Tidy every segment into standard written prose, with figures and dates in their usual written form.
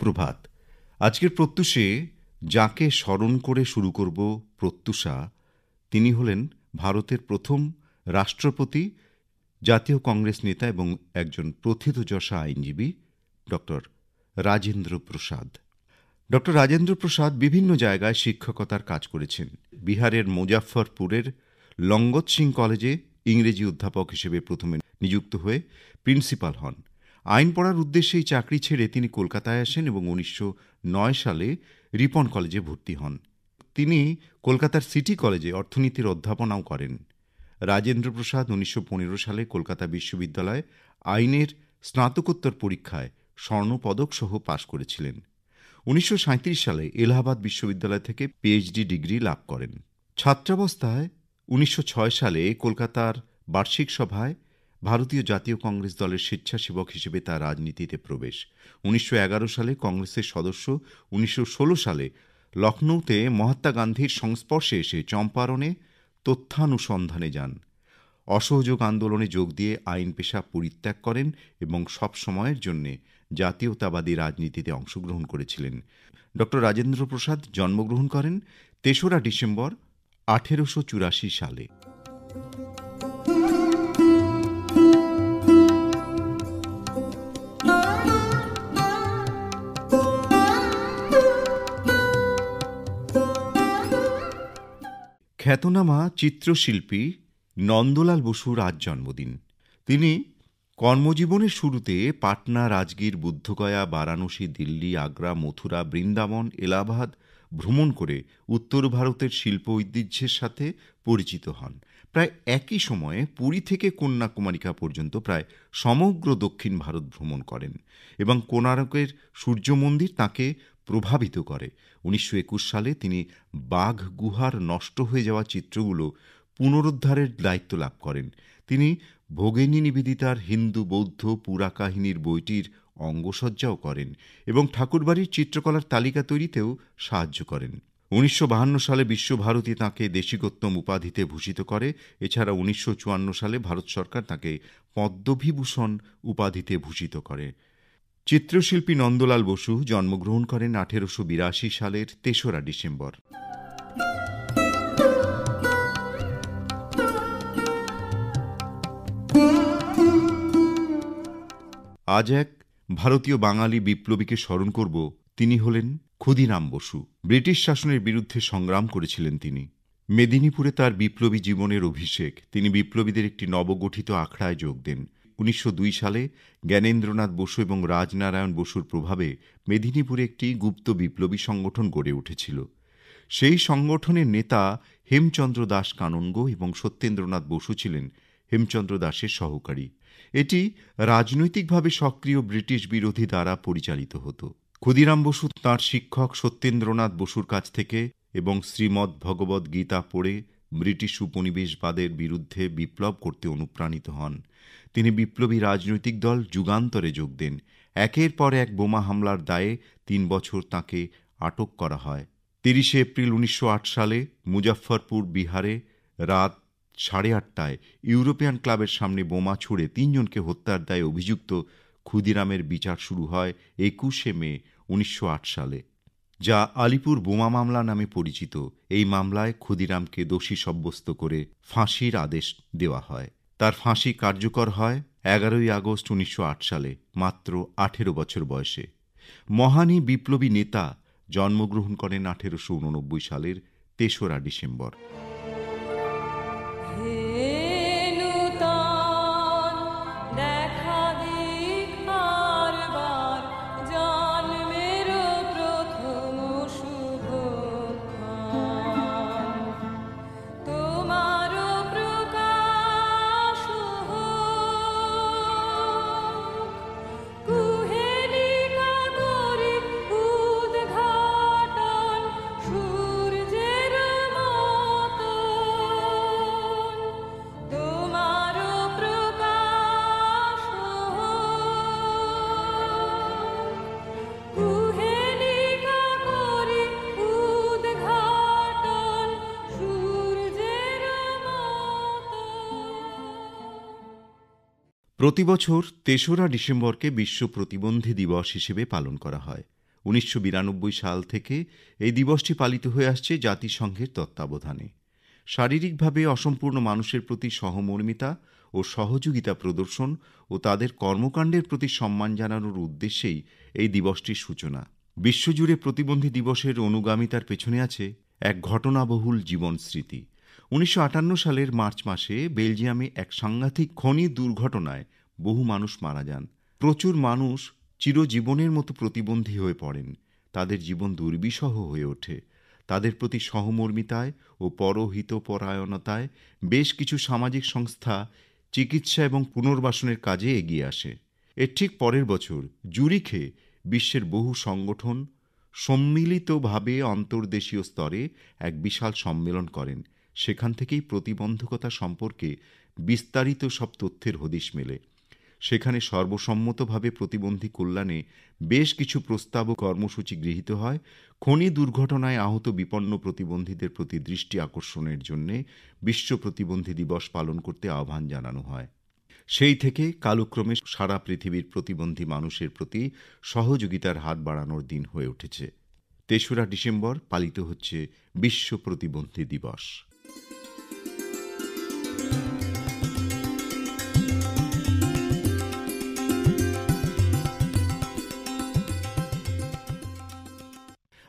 সুপ্রভাত। আজকের প্রত্যুষে যাকে স্মরণ করে শুরু করব প্রত্যুষা, তিনি হলেন ভারতের প্রথম রাষ্ট্রপতি, জাতীয় কংগ্রেস নেতা এবং একজন প্রথিতযশা আইনজীবী ডক্টর রাজেন্দ্র প্রসাদ। ডক্টর রাজেন্দ্র প্রসাদ বিভিন্ন জায়গায় শিক্ষকতার কাজ করেছেন। বিহারের মুজাফফরপুরের লঙ্গত সিং কলেজে ইংরেজি অধ্যাপক হিসেবে প্রথমে নিযুক্ত হয়ে প্রিন্সিপাল হন। আইন পড়ার উদ্দেশ্যে এই চাকরি ছেড়ে তিনি কলকাতায় আসেন এবং 1909 সালে রিপন কলেজে ভর্তি হন। তিনি কলকাতার সিটি কলেজে অর্থনীতির অধ্যাপনাও করেন। রাজেন্দ্র প্রসাদ 1915 সালে কলকাতা বিশ্ববিদ্যালয়ে আইনের স্নাতকোত্তর পরীক্ষায় স্বর্ণপদক সহ পাশ করেছিলেন। 1937 সালে এলাহাবাদ বিশ্ববিদ্যালয় থেকে পিএইচডি ডিগ্রি লাভ করেন। ছাত্রাবস্থায় 1906 সালে কলকাতার বার্ষিক সভায় ভারতীয় জাতীয় কংগ্রেস দলের স্বেচ্ছাসেবক হিসেবে তার রাজনীতিতে প্রবেশ। 1911 সালে কংগ্রেসের সদস্য। 1916 সালে লখনৌতে মহাত্মা গান্ধীর সংস্পর্শে এসে চম্পারণে তথ্যানুসন্ধানে যান। অসহযোগ আন্দোলনে যোগ দিয়ে আইন পেশা পরিত্যাগ করেন এবং সব সময়ের জন্য জাতীয়তাবাদী রাজনীতিতে অংশগ্রহণ করেছিলেন। ডক্টর রাজেন্দ্র প্রসাদ জন্মগ্রহণ করেন 3রা ডিসেম্বর 1884 সালে। খ্যাতনামা চিত্রশিল্পী নন্দলাল বসুর আজ জন্মদিন। তিনি কর্মজীবনের শুরুতে পাটনা, রাজগীর, বুদ্ধগয়া, বারাণসী, দিল্লি, আগ্রা, মথুরা, বৃন্দাবন, এলাহাবাদ ভ্রমণ করে উত্তর ভারতের শিল্প ঐতিহ্যের সাথে পরিচিত হন। প্রায় একই সময়ে পুরী থেকে কন্যাকুমারিকা পর্যন্ত প্রায় সমগ্র দক্ষিণ ভারত ভ্রমণ করেন এবং কোণারকের সূর্য মন্দির তাঁকে প্রভাবিত করে। 1921 সালে তিনি বাঘ গুহার নষ্ট হয়ে যাওয়া চিত্রগুলো পুনরুদ্ধারের দায়িত্ব লাভ করেন। তিনি ভগিনী নিবেদিতার হিন্দু বৌদ্ধ পুরাকাহিনীর বইটির অঙ্গসজ্জাও করেন এবং ঠাকুরবাড়ির চিত্রকলার তালিকা তৈরিতেও সাহায্য করেন। 1952 সালে বিশ্বভারতী তাঁকে দেশিকোত্তম উপাধিতে ভূষিত করে। এছাড়া 1954 সালে ভারত সরকার তাঁকে পদ্মবিভূষণ উপাধিতে ভূষিত করে। চিত্রশিল্পী নন্দলাল বসু জন্মগ্রহণ করেন 1882 সালের 3রা ডিসেম্বর। আজ এক ভারতীয় বাঙালি বিপ্লবীকে স্মরণ করব। তিনি হলেন ক্ষুদিরাম বসু। ব্রিটিশ শাসনের বিরুদ্ধে সংগ্রাম করেছিলেন তিনি। মেদিনীপুরে তার বিপ্লবী জীবনের অভিষেক। তিনি বিপ্লবীদের একটি নবগঠিত আখড়ায় যোগ দেন। 1902 সালে জ্ঞানেন্দ্রনাথ বসু এবং রাজনারায়ণ বসুর প্রভাবে মেদিনীপুরে একটি গুপ্ত বিপ্লবী সংগঠন গড়ে উঠেছিল। সেই সংগঠনের নেতা হেমচন্দ্র দাস কাননগো এবং সত্যেন্দ্রনাথ বসু ছিলেন হেমচন্দ্র দাসের সহকারী। এটি রাজনৈতিকভাবে সক্রিয় ব্রিটিশ বিরোধী দ্বারা পরিচালিত হতো। ক্ষুদিরাম বসু তাঁর শিক্ষক সত্যেন্দ্রনাথ বসুর কাছ থেকে এবং শ্রীমদ্ ভগবদ্ গীতা পড়ে ব্রিটিশ উপনিবেশবাদের বিরুদ্ধে বিপ্লব করতে অনুপ্রাণিত হন। তিনি বিপ্লবী রাজনৈতিক দল যুগান্তরে যোগ দেন। একের পর এক বোমা হামলার দায়ে 3 বছর তাঁকে আটক করা হয়। 30 এপ্রিল 1908 সালে মুজাফফরপুর, বিহারে রাত 8:30টায় ইউরোপিয়ান ক্লাবের সামনে বোমা ছুড়ে 3 জনকে হত্যার দায়ে অভিযুক্ত ক্ষুদিরামের বিচার শুরু হয় 21 মে 1908 সালে, যা আলিপুর বোমা মামলা নামে পরিচিত। এই মামলায় ক্ষুদিরামকে দোষী সাব্যস্ত করে ফাঁসির আদেশ দেওয়া হয়। তার ফাঁসি কার্যকর হয় 11 আগস্ট 1908 সালে, মাত্র 18 বছর বয়সে। মহানী বিপ্লবী নেতা জন্মগ্রহণ করেন 1889 সালের 3রা ডিসেম্বর। প্রতি বছর 3রা ডিসেম্বরকে বিশ্ব প্রতিবন্ধী দিবস হিসেবে পালন করা হয়। 1992 সাল থেকে এই দিবসটি পালিত হয়ে আসছে জাতিসংঘের তত্ত্বাবধানে। শারীরিকভাবে অসম্পূর্ণ মানুষের প্রতি সহমর্মিতা ও সহযোগিতা প্রদর্শন ও তাদের কর্মকাণ্ডের প্রতি সম্মান জানানোর উদ্দেশ্যেই এই দিবসটির সূচনা। বিশ্বজুড়ে প্রতিবন্ধী দিবসের অনুগামিতার পেছনে আছে এক ঘটনাবহুল জীবন স্মৃতি। 1958 সালের মার্চ মাসে বেলজিয়ামে এক সাংঘাতিক খনি দুর্ঘটনায় বহু মানুষ মারা যান। প্রচুর মানুষ চিরজীবনের মতো প্রতিবন্ধী হয়ে পড়েন। তাদের জীবন দুর্বিষহ হয়ে ওঠে। তাদের প্রতি সহমর্মিতায় ও পরহিতপরায়ণতায় বেশ কিছু সামাজিক সংস্থা চিকিৎসা এবং পুনর্বাসনের কাজে এগিয়ে আসে। এর ঠিক পরের বছর জুরিখে বিশ্বের বহু সংগঠন সম্মিলিতভাবে অন্তর্দেশীয় স্তরে এক বিশাল সম্মেলন করেন। সেখান থেকেই প্রতিবন্ধকতা সম্পর্কে বিস্তারিত সব তথ্যের হদিশ মেলে। সেখানে সর্বসম্মতভাবে প্রতিবন্ধী কল্যাণে বেশ কিছু প্রস্তাব ও কর্মসূচি গৃহীত হয়। খনি দুর্ঘটনায় আহত বিপন্ন প্রতিবন্ধীদের প্রতি দৃষ্টি আকর্ষণের জন্যে বিশ্ব প্রতিবন্ধী দিবস পালন করতে আহ্বান জানানো হয়। সেই থেকে কালক্রমে সারা পৃথিবীর প্রতিবন্ধী মানুষের প্রতি সহযোগিতার হাত বাড়ানোর দিন হয়ে উঠেছে। ৩রা ডিসেম্বর পালিত হচ্ছে বিশ্ব প্রতিবন্ধী দিবস।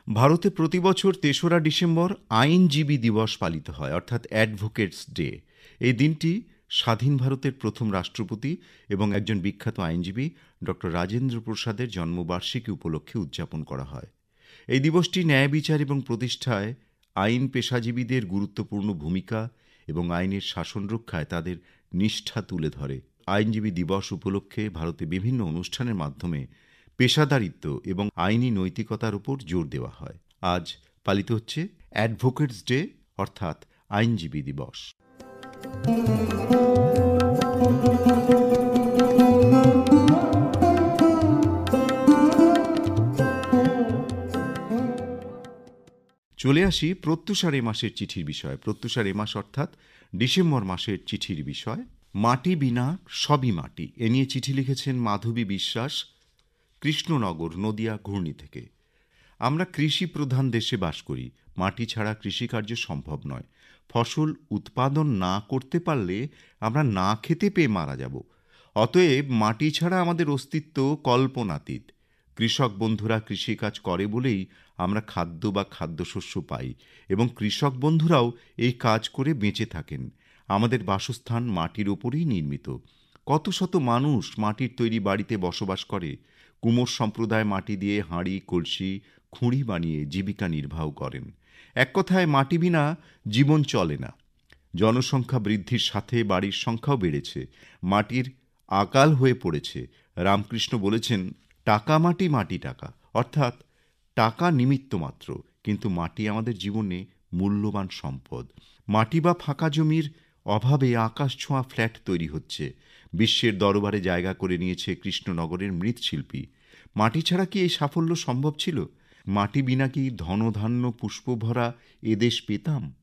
ভারতে প্রতিবছর ৩রা ডিসেম্বর আইনজীবী দিবস পালিত হয়, অর্থাৎ অ্যাডভোকেটস ডে। এই দিনটি স্বাধীন ভারতের প্রথম রাষ্ট্রপতি এবং একজন বিখ্যাত আইনজীবী ডক্টর রাজেন্দ্র প্রসাদের জন্মবার্ষিকী উপলক্ষে উদযাপন করা হয়। এই দিবসটি ন্যায় বিচার এবং প্রতিষ্ঠায় আইন পেশাজীবীদের গুরুত্বপূর্ণ ভূমিকা এবং আইনের শাসন রক্ষায় তাদের নিষ্ঠা তুলে ধরে। আইনজীবী দিবস উপলক্ষে ভারতে বিভিন্ন অনুষ্ঠানের মাধ্যমে পেশাদারিত্ব এবং আইনি নৈতিকতার উপর জোর দেওয়া হয়। আজ পালিত হচ্ছে অ্যাডভোকেটস ডে, অর্থাৎ আইনজীবী দিবস। চলে আসি প্রত্যুষার এ মাসের চিঠির বিষয়। প্রত্যুষার এ মাস অর্থাৎ ডিসেম্বর মাসের চিঠির বিষয় মাটি বিনা সবই মাটি। এ নিয়ে চিঠি লিখেছেন মাধবী বিশ্বাস, কৃষ্ণনগর, নদিয়া ঘূর্ণি থেকে। আমরা কৃষি প্রধান দেশে বাস করি। মাটি ছাড়া কৃষিকার্য সম্ভব নয়। ফসল উৎপাদন না করতে পারলে আমরা না খেতে পেয়ে মারা যাব। অতএব মাটি ছাড়া আমাদের অস্তিত্ব কল্পনাতীত। কৃষক বন্ধুরা কৃষিকাজ করে বলেই আমরা খাদ্য বা খাদ্যশস্য পাই এবং কৃষক বন্ধুরাও এই কাজ করে বেঁচে থাকেন। আমাদের বাসস্থান মাটির ওপরেই নির্মিত। কত শত মানুষ মাটির তৈরি বাড়িতে বসবাস করে। কুমোর সম্প্রদায় মাটি দিয়ে হাঁড়ি, কলসি, খুঁড়ি বানিয়ে জীবিকা নির্বাহ করেন। এক কথায় মাটি বিনা জীবন চলে না। জনসংখ্যা বৃদ্ধির সাথে বাড়ির সংখ্যাও বেড়েছে। মাটির আকাল হয়ে পড়েছে। রামকৃষ্ণ বলেছেন, টাকা মাটি, মাটি টাকা, অর্থাৎ টাকা নিমিত্ত মাত্র, কিন্তু মাটি আমাদের জীবনে মূল্যবান সম্পদ। মাটি বা ফাঁকা জমির অভাবে আকাশ ছোঁয়া ফ্ল্যাট তৈরি হচ্ছে। বিশ্বের দরবারে জায়গা করে নিয়েছে কৃষ্ণনগরের মৃৎশিল্পী। মাটি ছাড়া কি এই সাফল্য সম্ভব ছিল? মাটি বিনা কি ধনধান্য পুষ্পভরা এদেশ পেতাম?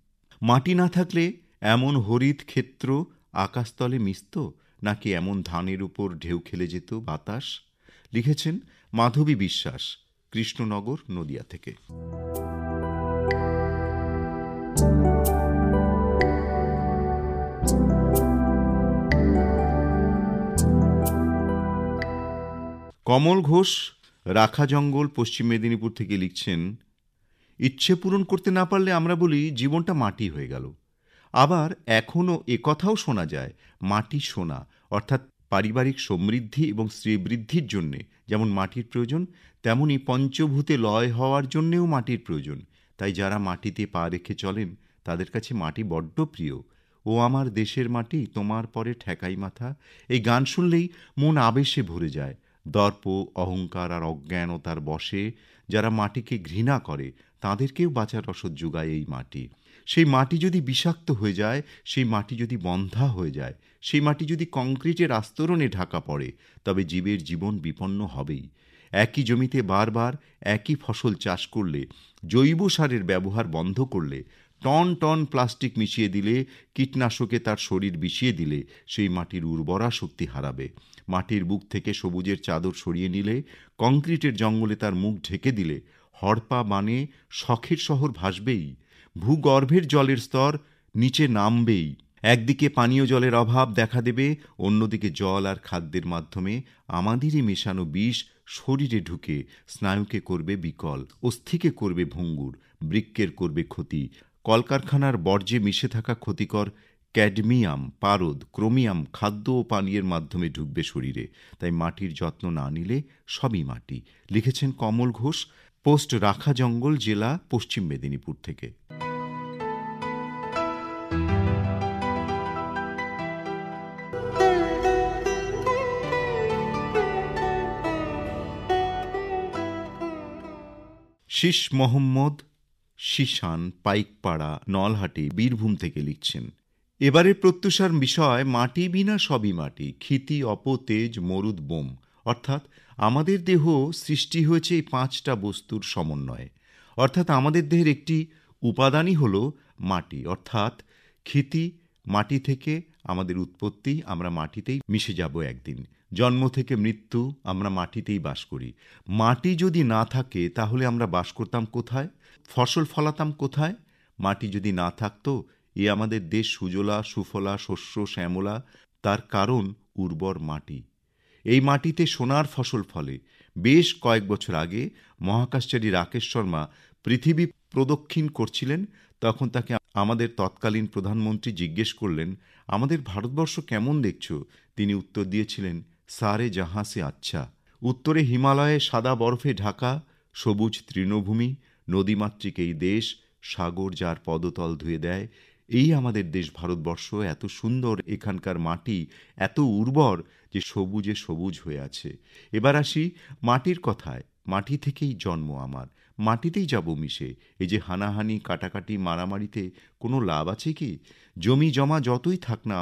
মাটি না থাকলে এমন হরিত ক্ষেত্র আকাশতলে মিশত, নাকি এমন ধানের উপর ঢেউ খেলে যেত বাতাস? লিখেছেন মাধবী বিশ্বাস, কৃষ্ণনগর, নদিয়া থেকে। কমল ঘোষ, রাখা জঙ্গল, পশ্চিম মেদিনীপুর থেকে লিখছেন, ইচ্ছে পূরণ করতে না পারলে আমরা বলি জীবনটা মাটি হয়ে গেল। আবার এখনও একথাও শোনা যায়, মাটি সোনা, অর্থাৎ পারিবারিক সমৃদ্ধি এবং শ্রীবৃদ্ধির জন্যে যেমন মাটির প্রয়োজন, তেমনি পঞ্চভূতে লয় হওয়ার জন্যেও মাটির প্রয়োজন। তাই যারা মাটিতে পা রেখে চলেন তাদের কাছে মাটি বড্ড প্রিয়। ও আমার দেশের মাটি, তোমার পরে ঠেকাই মাথা, এই গান শুনলেই মন আবেশে ভরে যায়। দর্প, অহংকার আর অজ্ঞানতার বশে যারা মাটিকে ঘৃণা করে তাদেরকেও বাঁচার রসদ যোগায় এই মাটি। সেই মাটি যদি বিষাক্ত হয়ে যায়, সেই মাটি যদি বন্ধা হয়ে যায়, সেই মাটি যদি কংক্রিটের আস্তরণে ঢাকা পড়ে, তবে জীবের জীবন বিপন্ন হবেই। একই জমিতে বারবার একই ফসল চাষ করলে, জৈব সারের ব্যবহার বন্ধ করলে, টন টন প্লাস্টিক মিশিয়ে দিলে, কীটনাশকে তার শরীর বিষিয়ে দিলে সেই মাটির উর্বরা শক্তি হারাবে। মাটির বুক থেকে সবুজের চাদর সরিয়ে নিলে, কংক্রিটের জঙ্গলে তার মুখ ঢেকে দিলে হড়পা বানে শখের শহর ভাসবেই। ভূগর্ভের জলের স্তর নিচে নামবেই। একদিকে পানীয় জলের অভাব দেখা দেবে, অন্যদিকে জল আর খাদ্যের মাধ্যমে আমাদেরই মেশানো বিষ শরীরে ঢুকে স্নায়ুকে করবে বিকল, অস্থিকে করবে ভঙ্গুর, বৃক্কের করবে ক্ষতি। কলকারখানার বর্জ্যে মিশে থাকা ক্ষতিকর ক্যাডমিয়াম, পারদ, ক্রোমিয়াম খাদ্য ও পানীয়ের মাধ্যমে ঢুকবে শরীরে। তাই মাটির যত্ন না নিলে সবই মাটি। লিখেছেন কমল ঘোষ, পোস্ট রাখা জঙ্গল, জেলা পশ্চিম মেদিনীপুর থেকে। শীষ মোহাম্মদ শিশান, পাইকপাড়া, নলহাটি, বীরভূম থেকে লিখছেন, এবারের প্রত্যুষার বিষয় মাটি বিনা সবই মাটি, ক্ষিতি, অপ, তেজ, মরুদ, বোম। অর্থাৎ আমাদের দেহ সৃষ্টি হয়েছে এই 5টা বস্তুর সমন্বয়ে। অর্থাৎ আমাদের দেহের একটি উপাদানই হল মাটি। অর্থাৎ ক্ষিতি, মাটি থেকে আমাদের উৎপত্তি, আমরা মাটিতেই মিশে যাব একদিন। জন্ম থেকে মৃত্যু, আমরা মাটিতেই বাস করি। মাটি যদি না থাকে তাহলে আমরা বাস করতাম কোথায়, ফসল ফলাতাম কোথায়? মাটি যদি না থাকতো, আমাদের দেশ সুজলা সুফলা শস্য শ্যামলা, তার কারণ উর্বর মাটি। এই মাটিতে সোনার ফসল ফলে। বেশ কয়েক বছর আগে মহাকাশচারী রাকেশ শর্মা পৃথিবী প্রদক্ষিণ করছিলেন। তখন তাকে আমাদের তৎকালীন প্রধানমন্ত্রী জিজ্ঞেস করলেন, আমাদের ভারতবর্ষ কেমন দেখছো? তিনি উত্তর দিয়েছিলেন, সারে জাহাঁ সে আচ্ছা। উত্তরে হিমালয়ে সাদা বরফে ঢাকা সবুজ তৃণভূমি, নদীমাতৃক এই দেশ, সাগর যার পদতল ধুয়ে দেয়। এই আমাদের দেশ ভারতবর্ষ, এত সুন্দর এখানকার মাটি, এত উর্বর যে সবুজে সবুজ হয়ে আছে। এবার আসি মাটির কথায়। মাটি থেকেই জন্ম আমার, মাটিতেই যাব মিশে। এই যে হানাহানি, কাটাকাটি, মারামারিতে কোনো লাভ আছে কি? জমি জমা যতই থাক না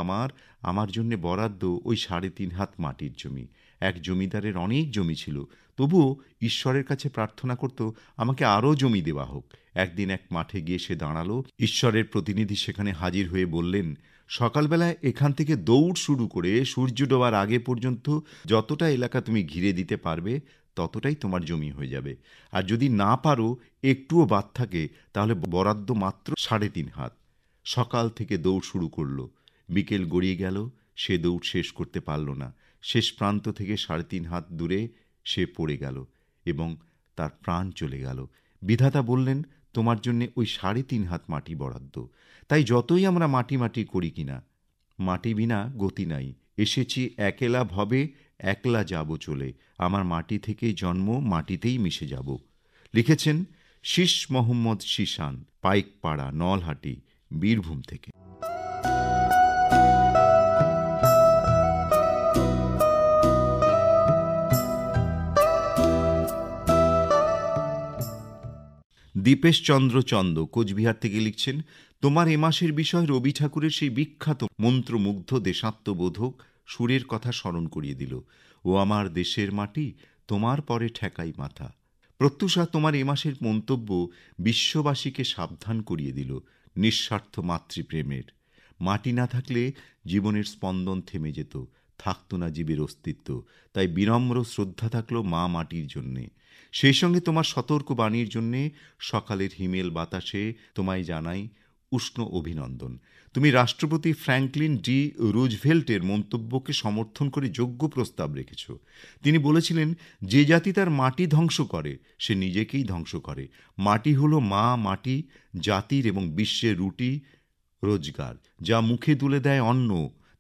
আমার জন্যে বরাদ্দ ওই 3.5 হাত মাটির জমি। এক জমিদারের অনেক জমি ছিল, তবুও ঈশ্বরের কাছে প্রার্থনা করত আমাকে আরও জমি দেওয়া হোক। একদিন এক মাঠে গিয়ে সে দাঁড়ালো। ঈশ্বরের প্রতিনিধি সেখানে হাজির হয়ে বললেন, সকালবেলায় এখান থেকে দৌড় শুরু করে সূর্য ডোবার আগে পর্যন্ত যতটা এলাকা তুমি ঘিরে দিতে পারবে ততটাই তোমার জমি হয়ে যাবে। আর যদি না পারো, একটুও বাদ থাকে, তাহলে বরাদ্দ মাত্র 3.5 হাত। সকাল থেকে দৌড় শুরু করলো। বিকেল গড়িয়ে গেল, সে দৌড় শেষ করতে পারল না। শেষ প্রান্ত থেকে 3.5 হাত দূরে সে পড়ে গেল এবং তার প্রাণ চলে গেল। বিধাতা বললেন, তোমার জন্য ওই 3.5 হাত মাটি বরাদ্দ। তাই যতই আমরা মাটি মাটি করি কিনা, মাটি বিনা গতি নাই। এসেছি একেলা ভবে, একলা যাব চলে। আমার মাটি থেকেই জন্ম, মাটিতেই মিশে যাব। লিখেছেন শীষ মোহাম্মদ শিশান, পাইকপাড়া, নলহাটি, বীরভূম থেকে। দীপেশ চন্দ্র চন্দ, কোচবিহার থেকে লিখছেন, তোমার এ মাসের বিষয় রবি ঠাকুরের সেই বিখ্যাত মন্ত্রমুগ্ধ দেশাত্মবোধক সুরের কথা স্মরণ করিয়ে দিল। ও আমার দেশের মাটি, তোমার পরে ঠেকাই মাথা। প্রত্যুষা তোমার এ মাসের মন্তব্য বিশ্ববাসীকে সাবধান করিয়ে দিল নিঃস্বার্থ মাতৃপ্রেমের। মাটি না থাকলে জীবনের স্পন্দন থেমে যেত, থাকতো না জীবের অস্তিত্ব। তাই বিনম্র শ্রদ্ধা থাকলো মা মাটির জন্যে। সেই সঙ্গে তোমার সতর্ক বাণীর জন্যে সকালের হিমেল বাতাসে তোমায় জানাই উষ্ণ অভিনন্দন। তুমি রাষ্ট্রপতি ফ্র্যাঙ্কলিন ডি রুজভেল্টের মন্তব্যকে সমর্থন করে যোগ্য প্রস্তাব রেখেছ। তিনি বলেছিলেন, যে জাতি তার মাটি ধ্বংস করে সে নিজেকেই ধ্বংস করে। মাটি হলো মা, মাটি জাতির এবং বিশ্বের রুটি রোজগার, যা মুখে তুলে দেয় অন্ন,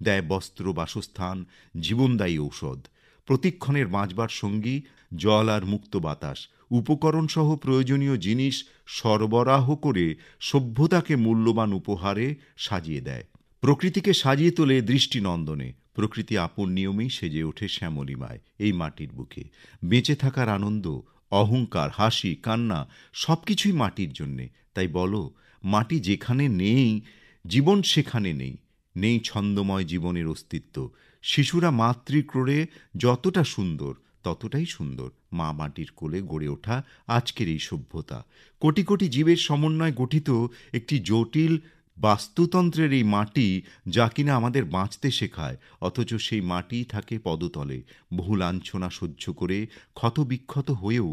দেয় বস্ত্র, বাসস্থান, জীবনদায়ী ঔষধ। প্রতিক্ষণের বাঁচবার সঙ্গী জল আর মুক্ত বাতাস, উপকরণ সহ প্রয়োজনীয় জিনিস সরবরাহ করে সভ্যতাকে মূল্যবান উপহারে সাজিয়ে দেয়। প্রকৃতিকে সাজিয়ে তোলে দৃষ্টিনন্দনে। প্রকৃতি আপন নিয়মেই সেজে ওঠে শ্যামলিমায় এই মাটির বুকে। বেঁচে থাকার আনন্দ, অহংকার, হাসি, কান্না সবকিছুই মাটির জন্যে। তাই বলো, মাটি যেখানে নেই, জীবন সেখানে নেই। নেই ছন্দময় জীবনের অস্তিত্ব। শিশুরা মাতৃক্রোড়ে যতটা সুন্দর, ততটাই সুন্দর মা মাটির কোলে গড়ে ওঠা আজকের এই সভ্যতা। কোটি কোটি জীবের সমন্বয়ে গঠিত একটি জটিল বাস্তুতন্ত্রের এই মাটি, যা কিনা আমাদের বাঁচতে শেখায়, অথচ সেই মাটি থাকে পদতলে, বহু লাঞ্ছনা সহ্য করে, ক্ষতবিক্ষত হয়েও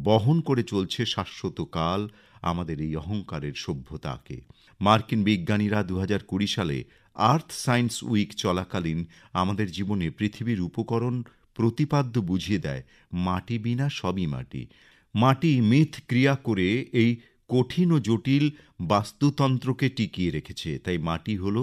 বহন করে চলছে শাশ্বত কাল আমাদের এই অহংকারের সভ্যতাকে। মার্কিন বিজ্ঞানীরা 2020 সালে আর্থ সায়েন্স উইক চলাকালীন আমাদের জীবনে পৃথিবীর উপকরণ প্রতিপাদ্য বুঝিয়ে দেয়, মাটি বিনা সবই মাটি। মাটি মিথ ক্রিয়া করে এই কঠিন ও জটিল বাস্তুতন্ত্রকে টিকিয়ে রেখেছে। তাই মাটি হল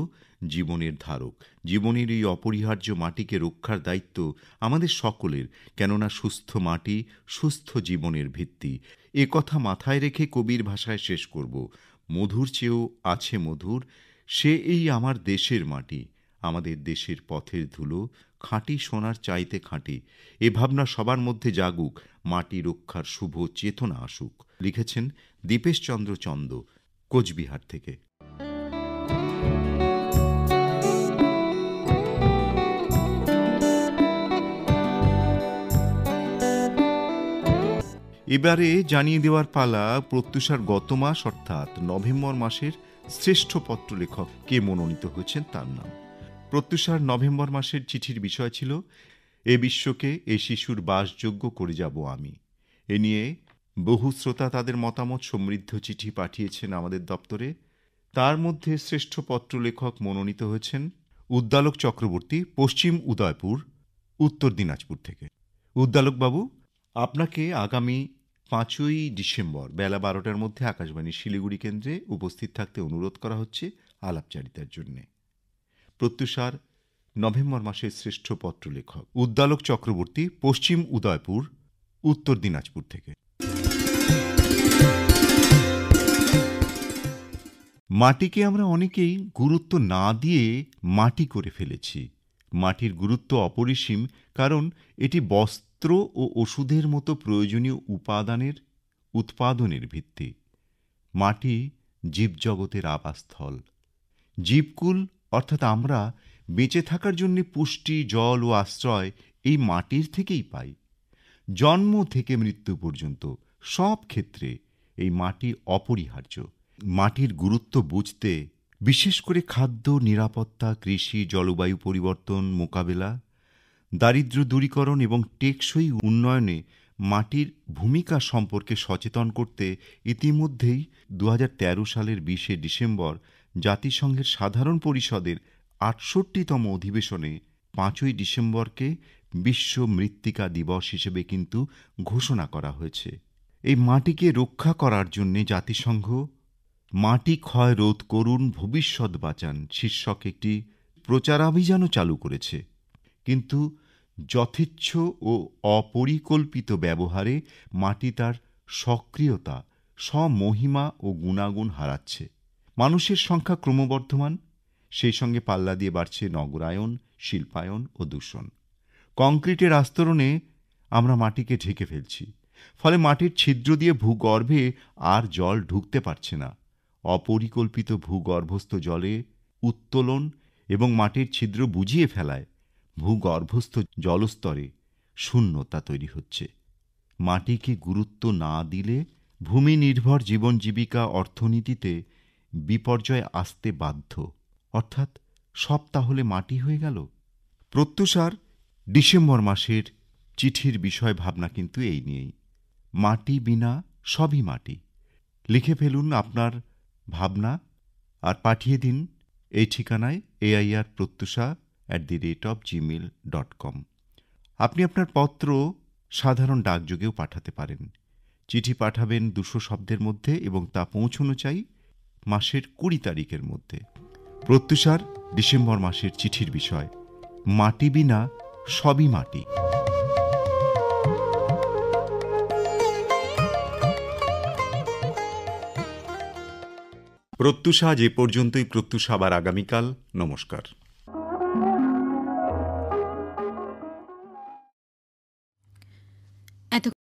জীবনের ধারক। জীবনের এই অপরিহার্য মাটিকে রক্ষার দায়িত্ব আমাদের সকলের, কেননা সুস্থ মাটি সুস্থ জীবনের ভিত্তি। এ কথা মাথায় রেখে কবির ভাষায় শেষ করব, মধুর চেয়েও আছে মধুর, সে এই আমার দেশের মাটি, আমাদের দেশের পথের ধুলো, খাঁটি সোনার চাইতে খাঁটি। এ ভাবনা সবার মধ্যে জাগুক, মাটি রক্ষার শুভ চেতনা আসুক। লিখেছেন দীপেশচন্দ্র চন্দ, কোচবিহার থেকে। এবারে জানিয়ে দেওয়ার পালা প্রত্যুষার গত মাস অর্থাৎ নভেম্বর মাসের শ্রেষ্ঠ পত্রলেখক কে মনোনীত হয়েছেন তার নাম। প্রত্যুষার নভেম্বর মাসের চিঠির বিষয় ছিল, এ বিশ্বকে এ শিশুর বাসযোগ্য করে যাব আমি। এ নিয়ে বহু শ্রোতা তাদের মতামত সমৃদ্ধ চিঠি পাঠিয়েছেন আমাদের দপ্তরে। তার মধ্যে শ্রেষ্ঠ পত্রলেখক মনোনীত হয়েছেন উদ্দালক চক্রবর্তী, পশ্চিম উদয়পুর, উত্তর দিনাজপুর থেকে। উদ্দালকবাবু, আপনাকে আগামী 5ই ডিসেম্বর বেলা 12টার মধ্যে আকাশবাণী শিলিগুড়ি কেন্দ্রে উপস্থিত থাকতে অনুরোধ করা হচ্ছে আলাপচারিতার জন্যে। প্রত্যুষার নভেম্বর মাসের শ্রেষ্ঠ পত্রলেখক উদ্দালক চক্রবর্তী, পশ্চিম উদয়পুর, উত্তর দিনাজপুর থেকে। মাটিকে আমরা অনেকেই গুরুত্ব না দিয়ে মাটি করে ফেলেছি। মাটির গুরুত্ব অপরিসীম, কারণ এটি বস্ত্র ও ওষুধের মতো প্রয়োজনীয় উপাদানের উৎপাদনের ভিত্তি। মাটি জীবজগতের আবাসস্থল। জীবকুল অর্থাৎ আমরা বেঁচে থাকার জন্য পুষ্টি, জল ও আশ্রয় এই মাটির থেকেই পাই। জন্ম থেকে মৃত্যু পর্যন্ত সব ক্ষেত্রে এই মাটি অপরিহার্য। মাটির গুরুত্ব বুঝতে, বিশেষ করে খাদ্য নিরাপত্তা, কৃষি, জলবায়ু পরিবর্তন মোকাবেলা, দারিদ্র্য দূরীকরণ এবং টেকসই উন্নয়নে মাটির ভূমিকা সম্পর্কে সচেতন করতে ইতিমধ্যেই 2013 সালের 20শে ডিসেম্বর জাতিসংঘের সাধারণ পরিষদের 68তম অধিবেশনে 5ই ডিসেম্বরকে বিশ্ব মৃত্তিকা দিবস হিসেবে কিন্তু ঘোষণা করা হয়েছে। এই মাটিকে রক্ষা করার জন্য জাতিসংঘ মাটি ক্ষয় রোধ করুন, ভবিষ্যৎ বাঁচান শীর্ষক একটি প্রচারাভিযানও চালু করেছে। কিন্তু যথেচ্ছ ও অপরিকল্পিত ব্যবহারে মাটি তার সক্রিয়তা, স্বমহিমা ও গুণাগুণ হারাচ্ছে। মানুষের সংখ্যা ক্রমবর্ধমান, সেই সঙ্গে পাল্লা দিয়ে বাড়ছে নগরায়ন, শিল্পায়ন ও দূষণ। কংক্রিটের আস্তরণে আমরা মাটিকে ঢেকে ফেলছি, ফলে মাটির ছিদ্র দিয়ে ভূগর্ভে আর জল ঢুকতে পারছে না। অপরিকল্পিত ভূগর্ভস্থ জলে উত্তোলন এবং মাটির ছিদ্র বুজিয়ে ফেলায় ভূগর্ভস্থ জলস্তরে শূন্যতা তৈরি হচ্ছে। মাটিকে গুরুত্ব না দিলে ভূমি নির্ভর জীবন জীবিকা অর্থনীতিতে বিপর্যয় আসতে বাধ্য। অর্থাৎ সব তাহলে মাটি হয়ে গেল। প্রত্যুষার ডিসেম্বর মাসের চিঠির বিষয় ভাবনা কিন্তু এই নিয়েই, মাটি বিনা সবই মাটি। লিখে ফেলুন আপনার ভাবনা আর পাঠিয়ে দিন এই ঠিকানায় airprotyusha@gmail.com। আপনি আপনার পত্র সাধারণ ডাকযোগেও পাঠাতে পারেন। চিঠি পাঠাবেন 200 শব্দের মধ্যে এবং তা পৌঁছানো চাই মাসের 20 তারিখের মধ্যে। প্রত্যুষার ডিসেম্বর মাসের চিঠির বিষয়, মাটি বিনা সবই মাটি। প্রত্যুষা যে পর্যন্তই। প্রত্যুষা আবার আগামীকাল। নমস্কার।